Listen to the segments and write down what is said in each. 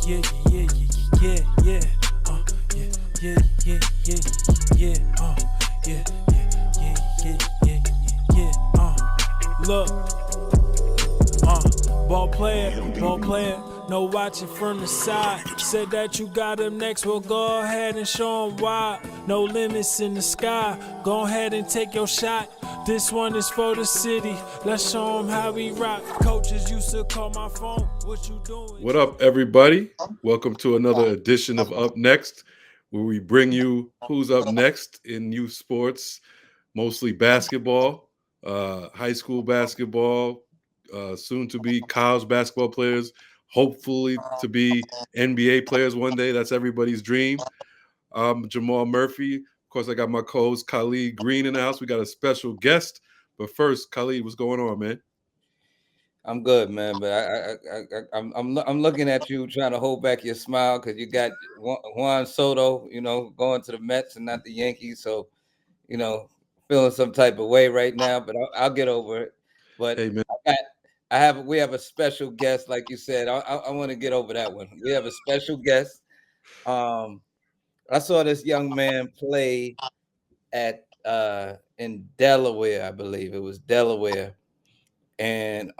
yeah, yeah, yeah, yeah, yeah, yeah, yeah, yeah, yeah, yeah, yeah, yeah, yeah, yeah, look, ball player, no watching from the side. Said that you got him next, well go ahead and show him why. No limits in the sky, go ahead and take your shot. This one is for the city, let's show him how we rock. Coaches used to call my phone, what you doing? What up, everybody? Welcome to another edition of Up Next, where we bring you who's up next in youth sports, mostly basketball, high school basketball, soon to be college basketball players, hopefully to be NBA players one day. That's everybody's dream. I'm Jamal Murphy. Of course, I got my co-host Khalid Green in the house. We got a special guest. But first, Khalid, what's going on, man? I'm good, man. But I'm looking at you trying to hold back your smile because you got Juan Soto, going to the Mets and not the Yankees. So, you know, feeling some type of way right now. But I'll get over it. But Hey, man. we have a special guest, like you said. I want to get over that one. We have a special guest. Um, I saw this young man play at in Delaware, I believe it was Delaware, and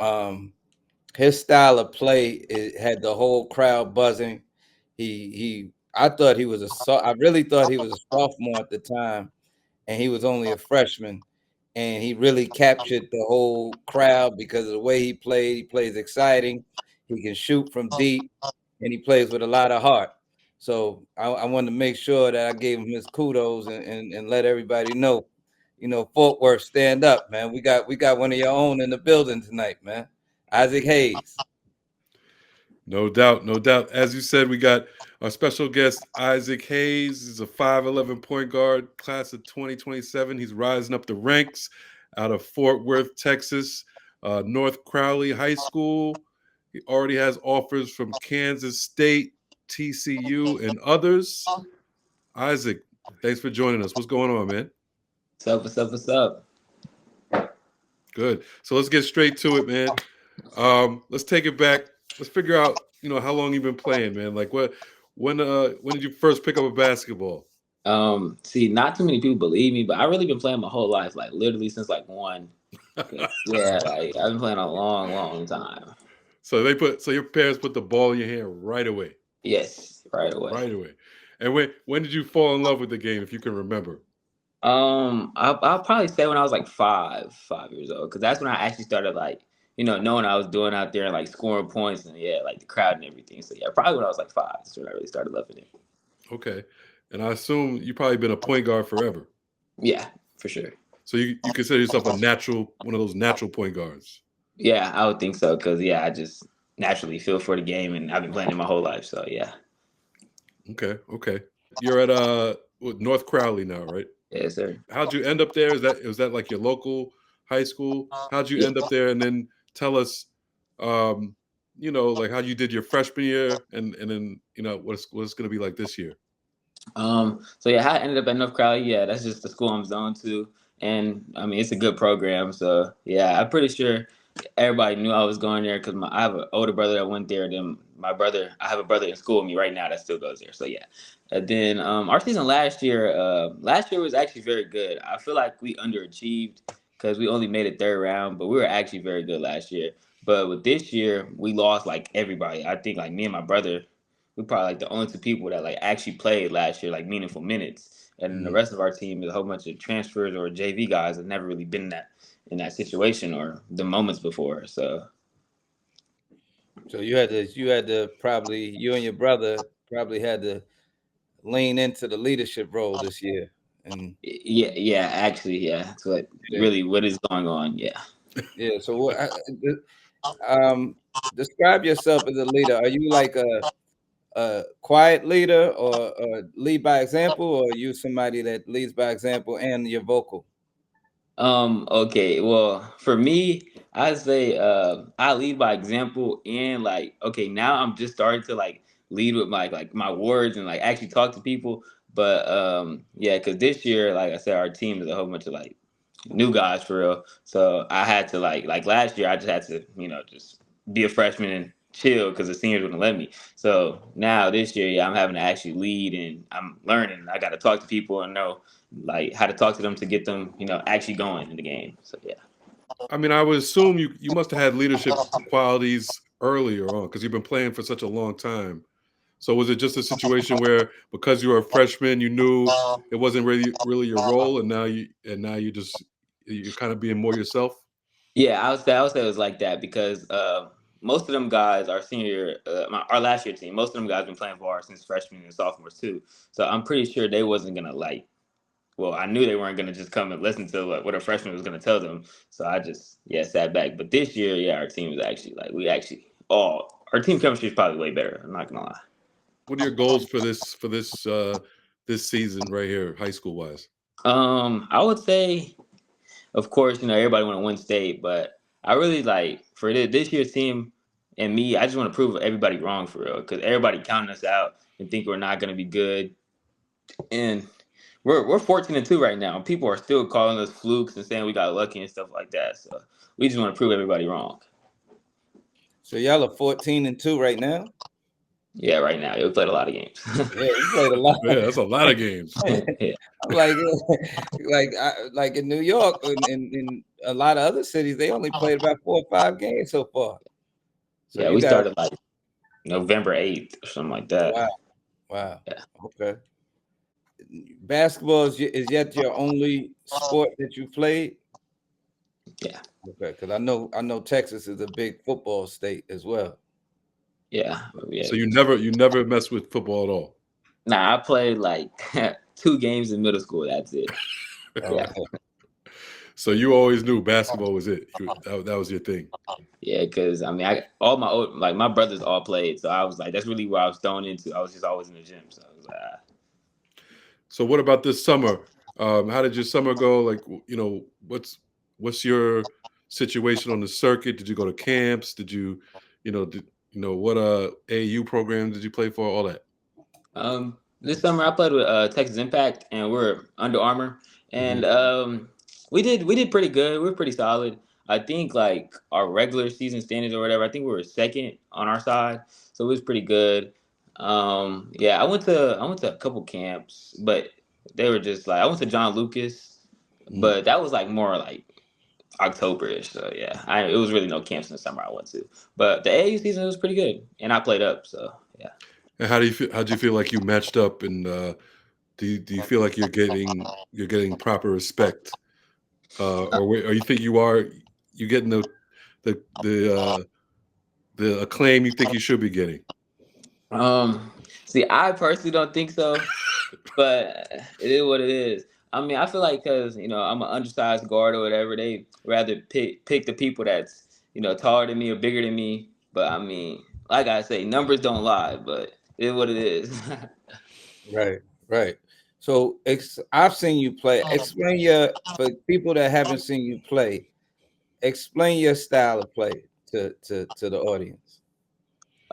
his style of play had the whole crowd buzzing. I really thought he was a sophomore at the time, and he was only a freshman. And he really captured the whole crowd because of the way he played. He plays exciting. He can shoot from deep, and he plays with a lot of heart. So I wanted to make sure that I gave him his kudos and let everybody know, Fort Worth, stand up, man. We got one of your own in the building tonight, man. Isaac Hayes. No doubt, no doubt. As you said, we got our special guest, Isaak Hayes. He's a 5'11 point guard, class of 2027. He's rising up the ranks out of Fort Worth, Texas, North Crowley High School. He already has offers from Kansas State, TCU, and others. Isaac, thanks for joining us. What's going on, man? What's up? What's up? What's up? Good. So let's get straight to it, man. Let's take it back. Let's figure out, how long you've been playing, man. Like when did you first pick up a basketball? See, not too many people believe me, but I really been playing my whole life, like literally since like one. Yeah, like I've been playing a long, long time. So your parents put the ball in your hand right away. Yes, right away. Right away. And when did you fall in love with the game, if you can remember? I'll probably say when I was like 5 years old, because that's when I actually started like, knowing I was doing out there and like scoring points and yeah, like the crowd and everything. So yeah, probably when I was like 5, that's when I really started loving it. Okay. And I assume you've probably been a point guard forever. Yeah, for sure. So you consider yourself one of those natural point guards. Yeah, I would think so, because yeah, I just naturally feel for the game and I've been playing it my whole life. So yeah. Okay. You're at North Crowley now, right? Yes, sir. How'd you end up there? Was that like your local high school? How'd you Yeah. end up there? And then tell us, like how you did your freshman year, and then what it's going to be like this year. So yeah, how I ended up at North Crowley, yeah, that's just the school I'm zoned to. And I mean, it's a good program. So yeah, I'm pretty sure everybody knew I was going there because I have an older brother that went there. Then I have a brother in school with me right now that still goes there. So yeah. And then our season last year was actually very good. I feel like we underachieved because we only made it third round, but we were actually very good last year. But with this year, we lost like everybody. I think like me and my brother, we probably like the only two people that like actually played last year, like meaningful minutes. And then the rest of our team is a whole bunch of transfers or JV guys that never really been in that situation or the moments before. So You had to probably, you and your brother probably had to lean into the leadership role this year. And yeah, actually, yeah, that's yeah, what is going on. Yeah. yeah. So um, describe yourself as a leader. Are you like a quiet leader or lead by example, or are you somebody that leads by example and you're vocal? Okay, well, for me, I say I lead by example and like okay, now I'm just starting to like lead with my words and like actually talk to people. But yeah, because this year, like I said, our team is a whole bunch of like new guys for real. So I had to like last year I just had to, just be a freshman and chill because the seniors wouldn't let me. So now this year, yeah, I'm having to actually lead and I'm learning. I got to talk to people and know like how to talk to them to get them, actually going in the game. So yeah. I mean, I would assume you must have had leadership qualities earlier on because you've been playing for such a long time. So was it just a situation where because you were a freshman, you knew it wasn't really your role, and now you're kind of being more yourself? Yeah, I would say it was like that because most of them guys, our senior, our last year team, most of them guys been playing for us since freshmen and sophomores too. So I'm pretty sure they wasn't gonna like. Well, I knew they weren't gonna just come and listen to what a freshman was gonna tell them. So I just sat back. But this year, yeah, our team is actually like our team chemistry is probably way better. I'm not gonna lie. What are your goals for this season right here, high school wise? I would say, of course, everybody want to win state, but I really like for this year's team and me, I just want to prove everybody wrong for real because everybody counting us out and think we're not going to be good, and we're 14-2 right now. People are still calling us flukes and saying we got lucky and stuff like that. So we just want to prove everybody wrong. So y'all are 14-2 right now. Yeah, right now we played a lot of games. Yeah, you played a lot. Yeah, that's a lot of games. Yeah. I'm like in New York and in a lot of other cities, they only played about 4 or 5 games so far. So Yeah, we started like November 8th or something like that. Wow. Yeah. Okay. Basketball is yet your only sport that you played? Yeah. Okay, because I know Texas is a big football state as well. Yeah. So you never mess with football at all? Nah, I played like 2 games in middle school. That's it. Yeah. So you always knew basketball was it. That was your thing. Yeah, because I mean, my brothers all played, so I was like, that's really where I was thrown into. I was just always in the gym, so I was like, So what about this summer? How did your summer go? Like, what's your situation on the circuit? Did you go to camps? Did you, what AAU program did you play for? All that. This summer I played with Texas Impact, and we're Under Armour, and we did pretty good. We were pretty solid. I think like our regular season standings or whatever. I think we were second on our side, so it was pretty good. Yeah, I went to a couple camps, but they were just like I went to John Lucas, but that was like more like October-ish. So yeah, it was really no camps in the summer I went to, but the AAU season was pretty good, and I played up. So yeah. And how do you feel? How do you feel like you matched up? And do you feel like you're getting proper respect, or you think you're getting the acclaim you think you should be getting? See, I personally don't think so, but it is what it is. I mean, I feel like because I'm an undersized guard or whatever, they rather pick the people that's taller than me or bigger than me. But I mean, like I say, numbers don't lie, but it is what it is. Right. So I've seen you play. Explain for people that haven't seen you play. Explain your style of play to the audience.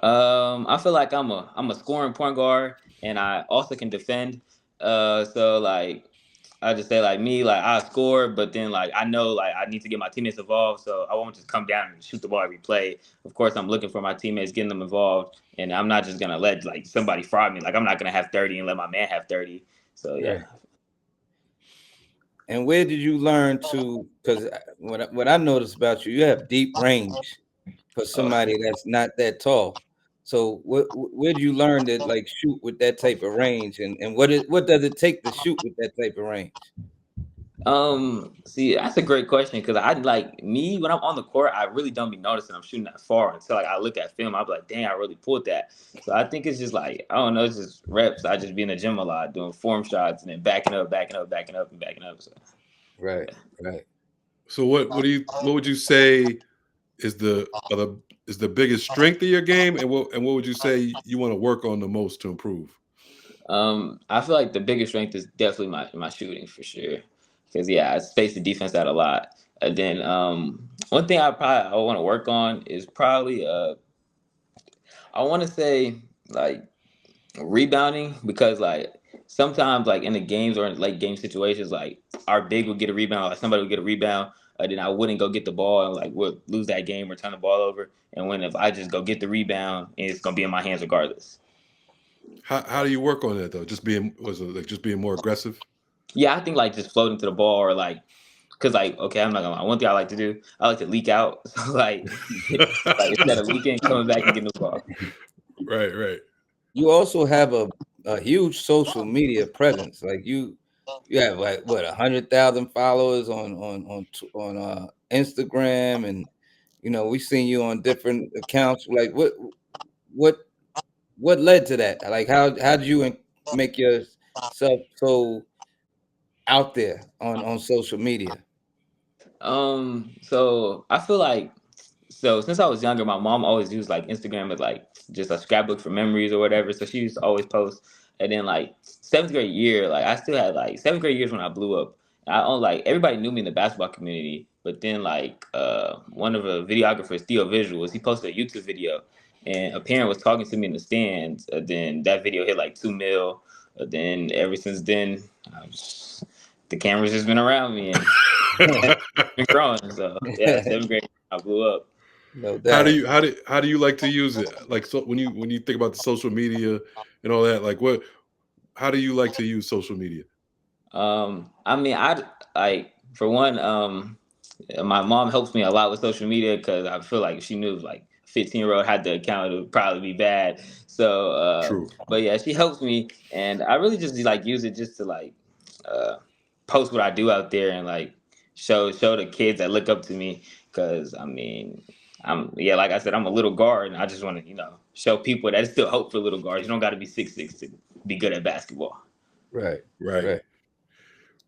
I feel like I'm a scoring point guard, and I also can defend. So like I just say like me, like I score, but then like I know like I need to get my teammates involved, so I won't just come down and shoot the ball every play. Of course, I'm looking for my teammates, getting them involved, and I'm not just gonna let like somebody fraud me. Like I'm not gonna have 30 and let my man have 30. So yeah. Right. And where did you learn to? Because what I noticed about you, you have deep range for somebody that's not that tall. So where do you learn to like shoot with that type of range, and what does it take to shoot with that type of range? See, that's a great question because I like me when I'm on the court, I really don't be noticing I'm shooting that far until like I look at film. I'll be like, dang, I really pulled that. So I think it's just like I don't know, it's just reps. I just be in the gym a lot doing form shots and then backing up, and backing up. So Right. So what would you say is the biggest strength of your game, and what would you say you want to work on the most to improve? I feel like the biggest strength is definitely my shooting for sure. Because I space the defense out a lot. And then one thing I want to work on is probably I want to say like rebounding because like sometimes like in the games or in late game situations like our big will get a rebound, like somebody will get a rebound, then I wouldn't go get the ball and like would lose that game or turn the ball over. And when if I just go get the rebound, it's gonna be in my hands regardless. How do you work on that though? Just being just being more aggressive? Yeah, I think like just floating to the ball or like, cause like okay, I'm not gonna lie. One thing I like to do, I like to leak out. So like, like instead of leaking, coming back and getting the ball. Right. You also have a huge social media presence. Like you have like what 100,000 followers on Instagram, and we've seen you on different accounts. Like what what led to that? Like how did you make yourself so out there on social media? So I feel like since I was younger, my mom always used like Instagram as like just a scrapbook for memories or whatever. So she used to always post. And then like seventh grade year, like I still had like seventh grade years when I blew up. I own like everybody knew me in the basketball community, but then like one of the videographers, Theo Visuals, he posted a YouTube video, and a parent was talking to me in the stands. Then that video hit like 2 mil. Then ever since then, the camera's just been around me and been growing. So yeah, seventh grade I blew up. No How doubt. do you like to use it? Like, so when you think about the social media and all that, like how do you like to use social media? I mean, I like for one, my mom helps me a lot with social media because I feel like if she knew like 15-year-old had the account, it would probably be bad. So, True. but yeah, she helps me, and I really just like use it just to like uh, post what I do out there and like show the kids that look up to me. Because I mean, like I said, I'm a little guard, and I just want to show people that it's still hope for little guards. You don't got to be 6'6" to be good at basketball. Right.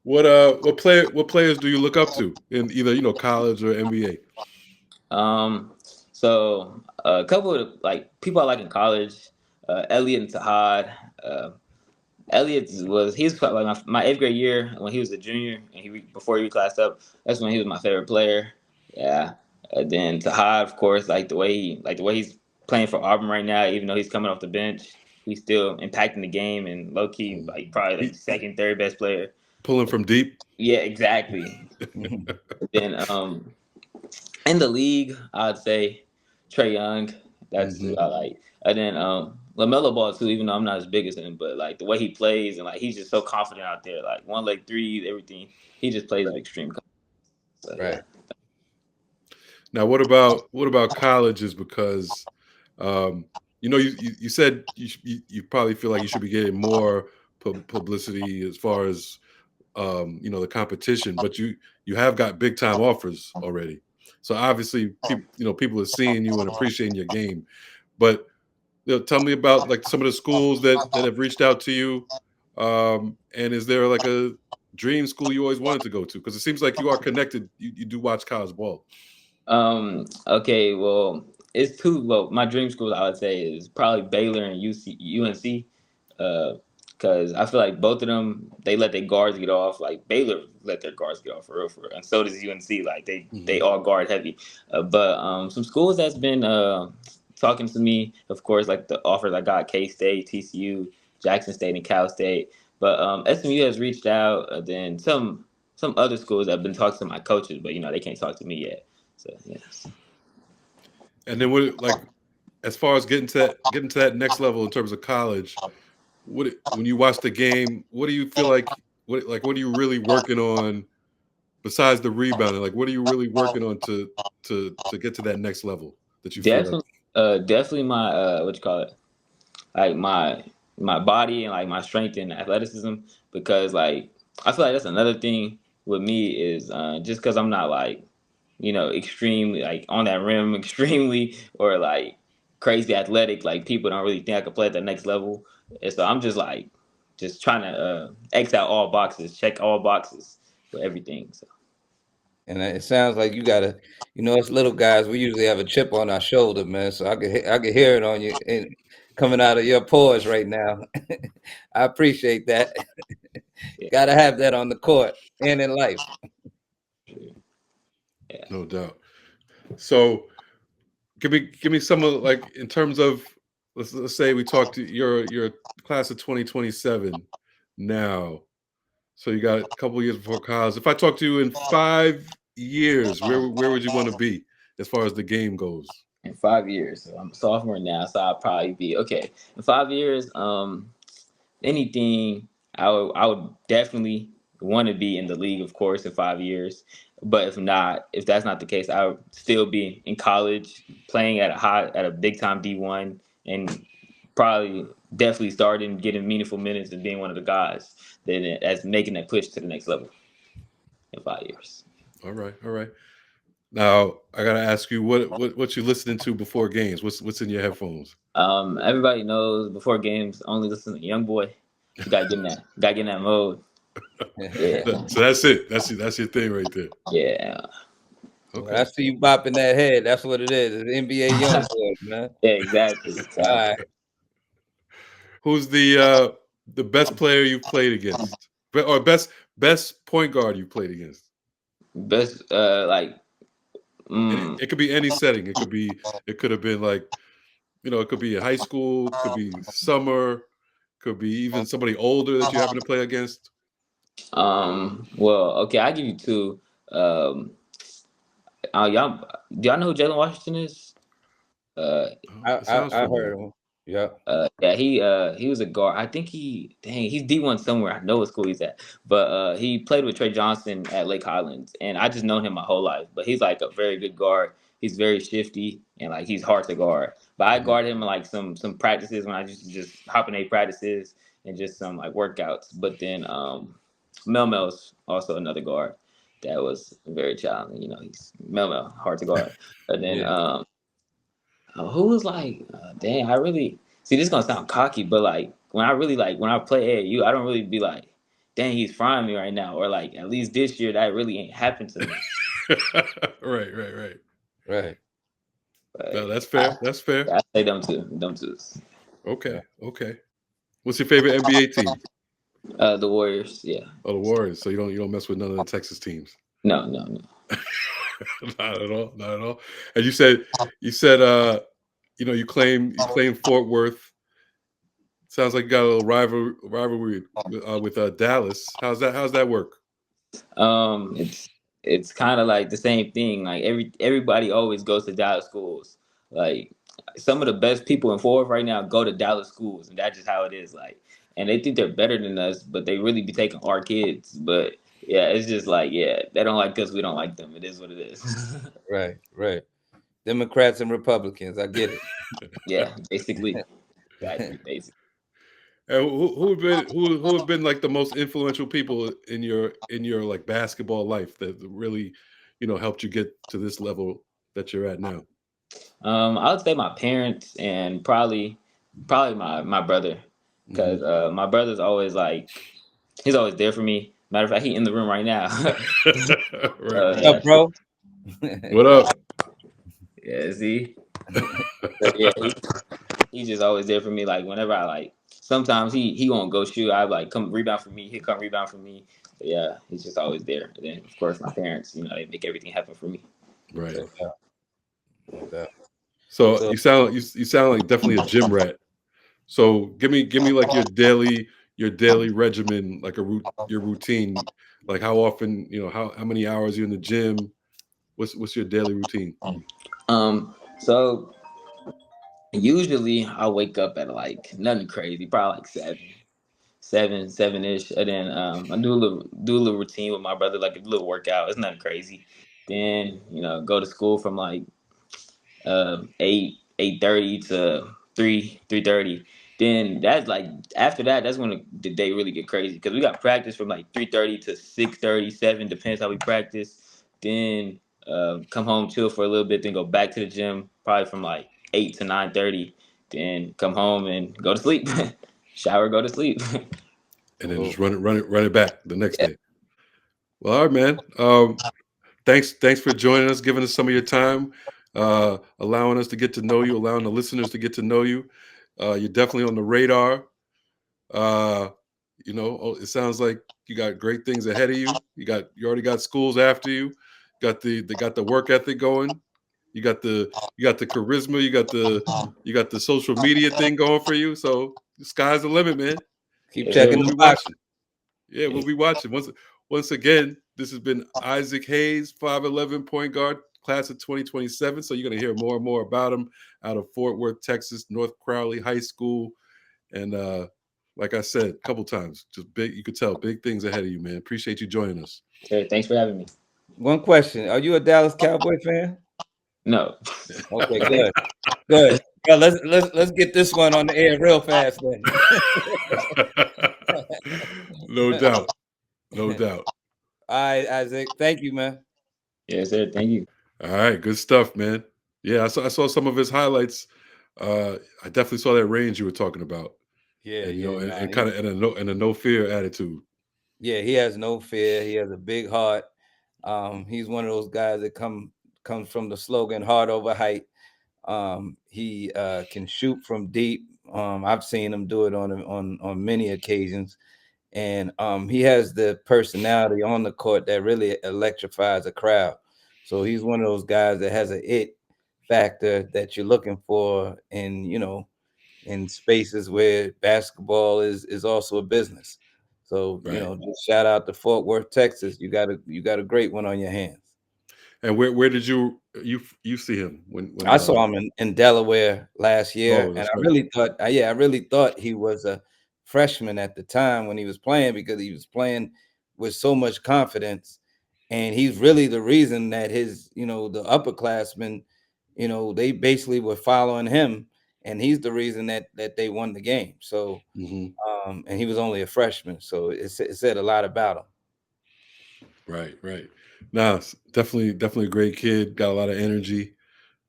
What players do you look up to in either college or NBA? So a couple of like people I like in college, Elliot and Tahad. Uh, Elliot he's like my 8th grade year when he was a junior and before he reclassed up. That's when he was my favorite player. Yeah. Then Tahad, of course, like the way he's playing for Auburn right now, even though he's coming off the bench, he's still impacting the game and low key like probably like second, third best player. Pulling from deep. Yeah, exactly. Then in the league, I'd say Trae Young. That's who I like. And then LaMelo Ball too, even though I'm not as big as him, but like the way he plays and like he's just so confident out there, like one leg threes, everything. He just plays like extreme confidence. So, Right. Yeah. Now, what about colleges? Because you said you probably feel like you should be getting more publicity as far as the competition, but you have got big time offers already. So obviously, people are seeing you and appreciating your game. But tell me about like some of the schools that have reached out to you, and is there like a dream school you always wanted to go to? Because it seems like you are connected. You do watch college ball. Okay. Well, it's two. Well, my dream schools I would say is probably Baylor and UNC. Because I feel like both of them they let their guards get off. Like Baylor let their guards get off for real, and so does UNC. Like they all guard heavy. But some schools that's been talking to me, of course, like the offers I got: K-State, TCU, Jackson State, and Cal State. But SMU has reached out. Then some other schools have been talking to my coaches, but they can't talk to me yet. So yes. And then as far as getting to that next level in terms of college, when you watch the game, what do you feel like? What are you really working on besides the rebounding? Like, what are you really working on to get to that next level that you feel like? Definitely my what you call it, like my body and like my strength and athleticism, because like I feel like that's another thing with me is just because I'm not like extremely like on that rim extremely or like crazy athletic, like people don't really think I could play at the next level. And so I'm just like just trying to X out all boxes, check all boxes for everything. So And it sounds like you gotta, us little guys, we usually have a chip on our shoulder, man. So I could hear it on you and coming out of your pores right now. I appreciate that. yeah. Gotta have that on the court and in life. Yeah. No doubt. So give me some of like in terms of let's say we talked to your class of 2027 now. So you got a couple of years before college. If I talk to you in years, where would you want to be as far as the game goes? In 5 years. So I'm a sophomore now, so I'll probably be okay. In 5 years, anything I would definitely want to be in the league, of course, in 5 years. But if that's not the case, I would still be in college, playing at a big time D1, and probably definitely starting getting meaningful minutes and being one of the guys that's making that push to the next level in 5 years. All right, all right. Now I gotta ask you what you listening to before games. What's in your headphones? Everybody knows before games, only listen to Young Boy. You gotta get in that mode. Yeah, So that's it. That's your thing right there. yeah, When I see you bopping that head, that's what it is. It's NBA young boys, man. yeah, exactly. All right. Who's the best player you've played against, or best point guard you played against? Best, It could be any setting. It could have been like, it could be high school, could be summer, could be even somebody older that you happen to play against. well, okay, I'll give you two. Y'all, do y'all know who Jalen Washington is? I heard him. Yeah. Yeah, he was a guard. I think he's D1 somewhere. I know what school he's at. But he played with Trey Johnson at Lake Highlands, and I just known him my whole life. But he's like a very good guard. He's very shifty and like he's hard to guard. But I guard him in like some practices when I just hop in practices and just some like workouts. But then Mel's also another guard that was very challenging. He's Mel hard to guard. And then Yeah. who was like, dang, I really see this is gonna sound cocky, but like when I play AAU, I don't really be like, dang, he's frying me right now, or like at least this year that really ain't happened to me. Right. Right. But No, that's fair. That's fair. I say them two. Okay. What's your favorite NBA team? The Warriors, yeah. Oh, the Warriors. So you don't mess with none of the Texas teams. No. Not at all. And you said you claim Fort Worth. Sounds like you got a little rivalry with Dallas. How's that work? It's kind of like the same thing. Like everybody always goes to Dallas schools. Like some of the best people in Fort Worth right now go to Dallas schools, and that's just how it is. Like, and they think they're better than us, but they really be taking our kids. But yeah, it's just like, yeah, they don't like us, we don't like them. It is what it is. Right. Democrats and Republicans. I get it. Yeah, basically. Basically. And who have been like the most influential people in your like basketball life that really, helped you get to this level that you're at now? I would say my parents and probably my brother, because my brother's always like, he's always there for me. Matter of fact, he's in the room right now. Right. What's up, bro? What up? Yeah, see. But yeah, he's just always there for me. Like whenever I like, sometimes he won't go shoot. I like come rebound for me. He'll come rebound for me. But yeah, he's just always there. And then of course my parents, they make everything happen for me. Right. Yeah. So you sound like definitely a gym rat. So give me like your daily regimen, like your routine, like how often, how many hours you're in the gym. What's your daily routine? So usually I wake up at like nothing crazy, probably like 7-ish, and then I do a little routine with my brother, like a little workout. It's nothing crazy. Then go to school from like 8:30 to 3:30. Then that's like after that, that's when the day really get crazy because we got practice from like 3:30 to 6:37, depends how we practice. Then come home, chill for a little bit, then go back to the gym probably from like 8 to 9:30. Then come home and go to sleep, shower, go to sleep, and then just run it back the next day. Well, all right, man. Thanks for joining us, giving us some of your time, allowing us to get to know you, allowing the listeners to get to know you. You're definitely on the radar. It sounds like you got great things ahead of you. You already got schools after you. Got the work ethic going. You got the charisma. You got the social media thing going for you. So the sky's the limit, man. Keep checking the box. Yeah, we'll be watching. once again, this has been Isaak Hayes, 5'11" point guard, class of 2027. So you're going to hear more and more about him out of Fort Worth, Texas, North Crowley High School. And like I said a couple times, just big, you could tell big things ahead of you, man. Appreciate you joining us. Hey, thanks for having me. One question: are you a Dallas Cowboy fan? No. Okay, good, good. Well, let's get this one on the air real fast then. No doubt, no doubt. All right, Isaac. Thank you, man. Yes, sir. Thank you. All right, good stuff, man. Yeah, I saw some of his highlights. I definitely saw that range you were talking about. Yeah, And yeah. and kind of and a no fear attitude. Yeah, he has no fear. He has a big heart. He's one of those guys that comes from the slogan "Heart over height." He can shoot from deep. I've seen him do it on many occasions, and he has the personality on the court that really electrifies a crowd. So he's one of those guys that has an it factor that you're looking for in spaces where basketball is also a business. So Right. just shout out to Fort Worth, Texas. You got a great one on your hands. And where did you see him when I saw him in Delaware last year, Oh, and that's I right. really thought he was a freshman at the time when he was playing, because he was playing with so much confidence, and he's really the reason that the upperclassmen, they basically were following him, and he's the reason that they won the game. So, and he was only a freshman, so it said a lot about him. Right. Nah, definitely a great kid. Got a lot of energy.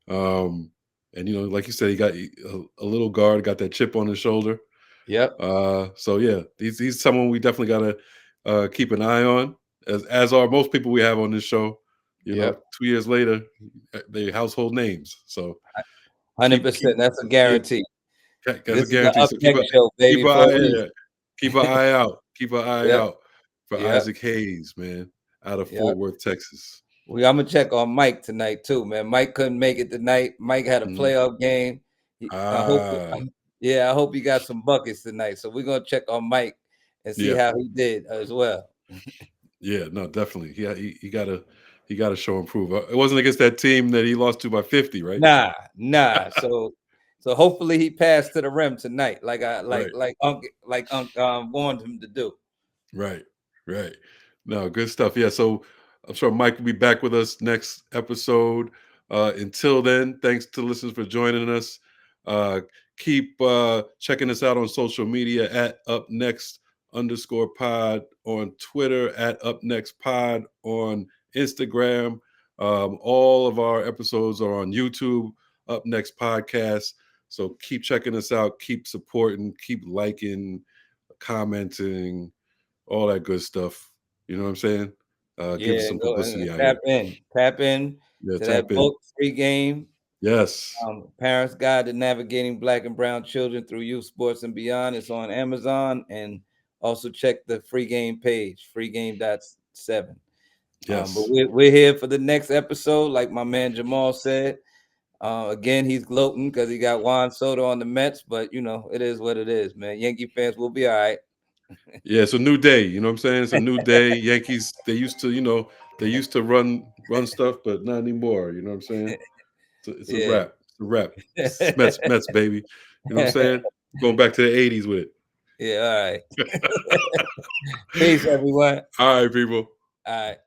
And like you said, he got a little guard, got that chip on his shoulder. Yep. So yeah, he's someone we definitely gotta keep an eye on, as are most people we have on this show. 2 years later, they household names. So 100%. That's a guarantee. That's This a is the guarantee. Up So Next show, baby. keep an For a eye, reason. keep an eye out. Keep an eye Yep. out for Yep. Isaak Hayes, man, out of Yep. Fort Worth, Texas. I'm gonna check on Mike tonight too, man. Mike couldn't make it tonight. Mike had a playoff game. I hope he got some buckets tonight. So we're gonna check on Mike and see how he did as well. Yeah, no, definitely. He gotta show improve. It wasn't against that team that he lost to by 50, right? Nah. So hopefully he passed to the rim tonight, like Unc warned him to do. Right. No, good stuff. Yeah, so I'm sure Mike will be back with us next episode. Until then, thanks to listeners for joining us. Keep checking us out on social media at upnext_pod on Twitter, at upnextpod on Instagram. All of our episodes are on YouTube, Up Next Podcast. So keep checking us out, keep supporting, keep liking, commenting, all that good stuff. You know what I'm saying? Give us some publicity out tap here. in Yeah, to that book, Free Game. Yes. Parents' Guide to Navigating Black and Brown Children Through Youth Sports and Beyond. It's on Amazon, and also check the Free Game page, freegame.7. Yes. But we're here for the next episode, like my man Jamal said. Again, he's gloating because he got Juan Soto on the Mets, but it is what it is, man. Yankee fans will be all right. Yeah, it's a new day. You know what I'm saying? It's a new day. Yankees, they used to run stuff, but not anymore. You know what I'm saying? It's a wrap. It's a wrap. It's Mets, baby. You know what I'm saying? Going back to the 80s with it. Yeah, all right. Peace, everyone. All right, people. All right.